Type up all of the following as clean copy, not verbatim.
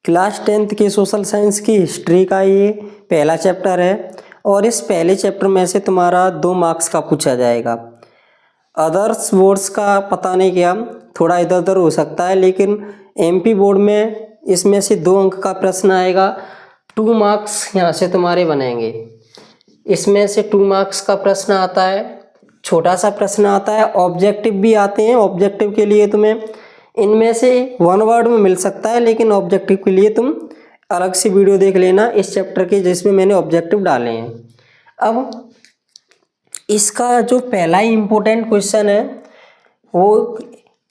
Class 10th के social science की history का ये पहला चैप्टर है और इस पहले चैप्टर में से तुम्हारा 2 मार्क्स का पूछा जाएगा। अदर्स बोर्ड्स का पता नहीं क्या, थोड़ा इधर उधर हो सकता है, लेकिन एमपी बोर्ड में इसमें से 2 अंक का प्रश्न आएगा। 2 मार्क्स यहाँ से तुम्हारे बनेंगे। इसमें से 2 मार्क्स का प्रश्न आता है, छोटा सा प्रश्न आता है। ऑब्जेक्टिव भी आते हैं। ऑब्जेक्टिव के लिए तुम्हें इनमें से 1 वर्ड में मिल सकता है, लेकिन ऑब्जेक्टिव के लिए तुम अलग से वीडियो देख लेना इस चैप्टर के, जिसमें मैंने ऑब्जेक्टिव डाले हैं। अब इसका जो पहला ही इम्पोर्टेंट क्वेश्चन है वो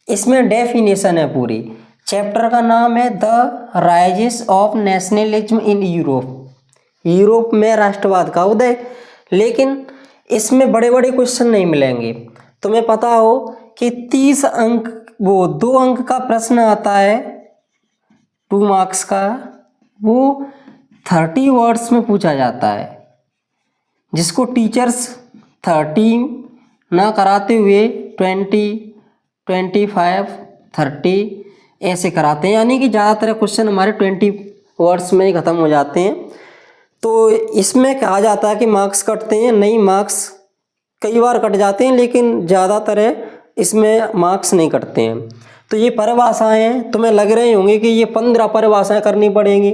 इसमें डेफिनेशन है पूरी। चैप्टर का नाम है the rises of nationalism in Europe. Europe में राष्ट्रवाद का उदय। लेकिन इसमें बड़े बड़े क्वेश्चन नहीं मिलेंगे। तुम्हें पता हो कि 30 अंक 2 अंक का प्रश्न आता है 2 मार्क्स का, वो 30 वर्ड्स में पूछा जाता है, जिसको टीचर्स 30 ना कराते हुए 20, 25, 30 ऐसे कराते हैं, यानी कि ज़्यादातर क्वेश्चन हमारे 20 वर्ड्स में ही ख़त्म हो जाते हैं। तो इसमें कहा जाता है कि मार्क्स कटते हैं। नहीं, मार्क्स कई बार कट जाते हैं, लेकिन ज़्यादातर इसमें मार्क्स नहीं कटते हैं। तो ये परिभाषाएँ हैं, तुम्हें लग रहे होंगे कि ये 15 परिभाषाएँ करनी पड़ेंगी।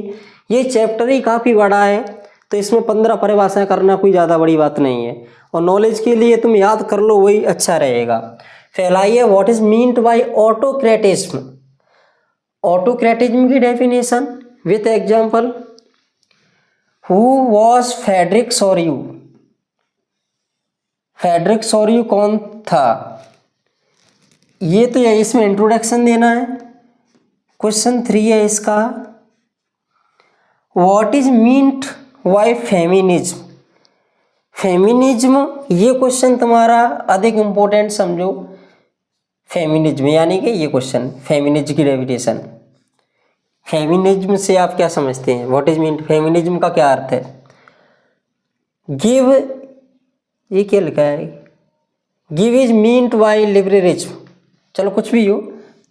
ये चैप्टर ही काफ़ी बड़ा है, तो इसमें 15 परिभाषाएँ करना कोई ज़्यादा बड़ी बात नहीं है। और नॉलेज के लिए तुम याद कर लो, वही अच्छा रहेगा। फैलाइए what is meant by autocratism. Autocratism की definition with example. Who was Frederick Sorrieu. Frederick Sorrieu कौन था? ये तो है, इसमें इंट्रोडक्शन देना है। क्वेश्चन 3 है इसका, what is meant bye feminism. Feminism, ये क्वेश्चन तुम्हारा अधिक इम्पोर्टेंट समझो। फेमिनिज्म यानी कि ये क्वेश्चन फेमिनिज्म की डेफिनेशन। फेमिनिज्म से आप क्या समझते हैं? व्हाट इज मीन, फेमिनिज्म का क्या अर्थ है? गिव, ये क्या लिखा है? Give is meant bye liberalism. चलो कुछ भी हो,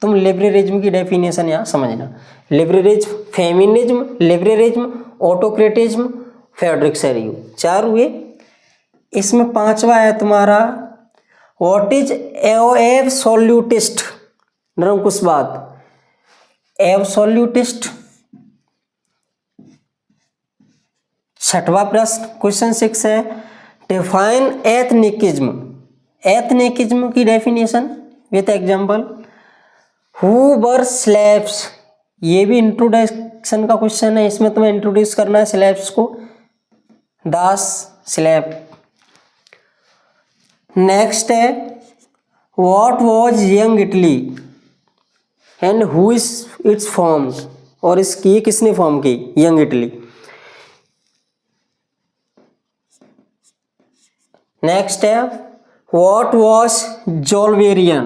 तुम लिबरलिज्म की डेफिनेशन यहाँ समझना। लिबरलिज्म, फेमिनिज्म, लिबरलिज्म, ऑटोक्रेटिज्म, फ्रेडरिक सोर्यू, 4 हुए। इसमें 5वां है तुम्हारा व्हाट इज एब्सोल्यूटिस्ट। निरंकुशवाद, एब्सोल्यूटिस्ट। 6वां प्रश्न क्वेश्चन 6 है, डिफाइन एथनिकिज्म। एथनिकिज्म की definition with example. Who were slaves. ये भी इंट्रोडक्शन का क्वेश्चन है, इसमें तुम्हें इंट्रोड्यूस करना है स्लेव्स को। दास, स्लेव। नेक्स्ट है what was Young Italy and who is its form. और इसकी किसने फॉर्म की यंग इटली। नेक्स्ट है what was Zollverein,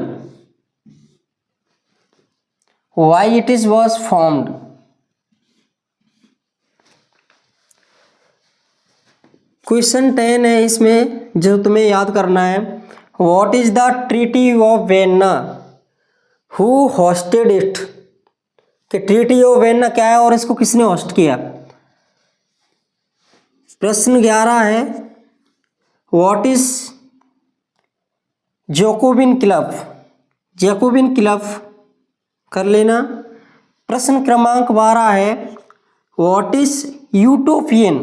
why it is was formed. Question 10 है इसमें, जो तुम्हें याद करना है, what is the treaty of Vienna, who hosted it. कि ट्रीटी ऑफ वेन्ना क्या है और इसको किसने होस्ट किया। प्रश्न 11 है what is Jacobin club. Jacobin club कर लेना। प्रश्न क्रमांक 12 है व्हाट इज यूटोपियन।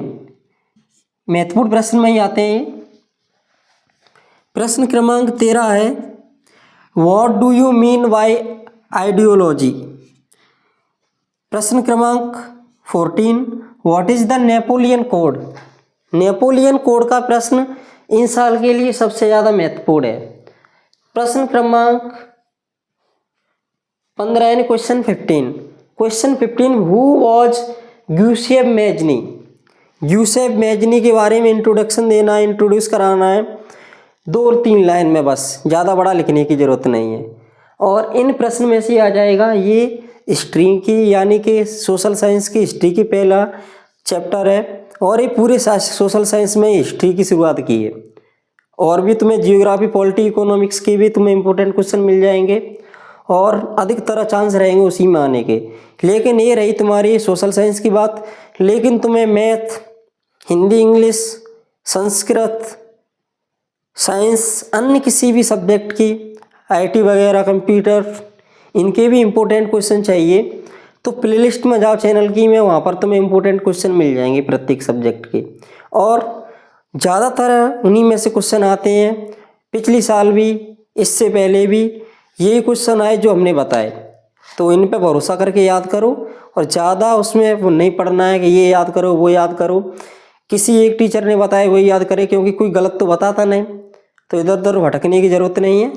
महत्वपूर्ण प्रश्न में ही आते हैं। प्रश्न क्रमांक 13 है what do you mean by ideology. प्रश्न क्रमांक 14 what is the Napoleon code. Napoleon code का प्रश्न इन साल के लिए सबसे ज़्यादा महत्वपूर्ण है। प्रश्न क्रमांक 15 यानी question 15। Question 15 who was Giuseppe Mazzini. Giuseppe Mazzini के बारे में इंट्रोडक्शन देना है, इंट्रोड्यूस कराना है 2 और 3 लाइन में, बस ज़्यादा बड़ा लिखने की ज़रूरत नहीं है। और इन प्रश्न में से आ जाएगा ये हिस्ट्री की, यानी कि सोशल साइंस की हिस्ट्री की पहला चैप्टर है। और ये पूरे सोशल साइंस में हिस्ट्री की शुरुआत की है। और भी तुम्हें जियोग्राफी, पॉलिटी, इकोनॉमिक्स की भी तुम्हें इंपॉर्टेंट क्वेश्चन मिल जाएंगे। और अधिकतर चांस रहेंगे उसी में आने के। लेकिन ये रही तुम्हारी सोशल साइंस की बात। लेकिन तुम्हें math, Hindi, English, Sanskrit, science, अन्य किसी भी सब्जेक्ट की, आईटी वगैरह, कंप्यूटर, इनके भी इम्पोर्टेंट क्वेश्चन चाहिए तो प्लेलिस्ट में जाओ चैनल की में, वहाँ पर तुम्हें इम्पोर्टेंट क्वेश्चन मिल जाएंगे प्रत्येक सब्जेक्ट के। और ज़्यादातर उन्हीं में से क्वेश्चन आते हैं। पिछली साल भी, इससे पहले भी यही क्वेश्चन आए जो हमने बताए। तो इन पे भरोसा करके याद करो और ज़्यादा उसमें वो नहीं पढ़ना है कि ये याद करो वो याद करो। किसी एक टीचर ने बताया वही याद करे, क्योंकि कोई गलत तो बताता नहीं, तो इधर उधर भटकने की ज़रूरत नहीं है।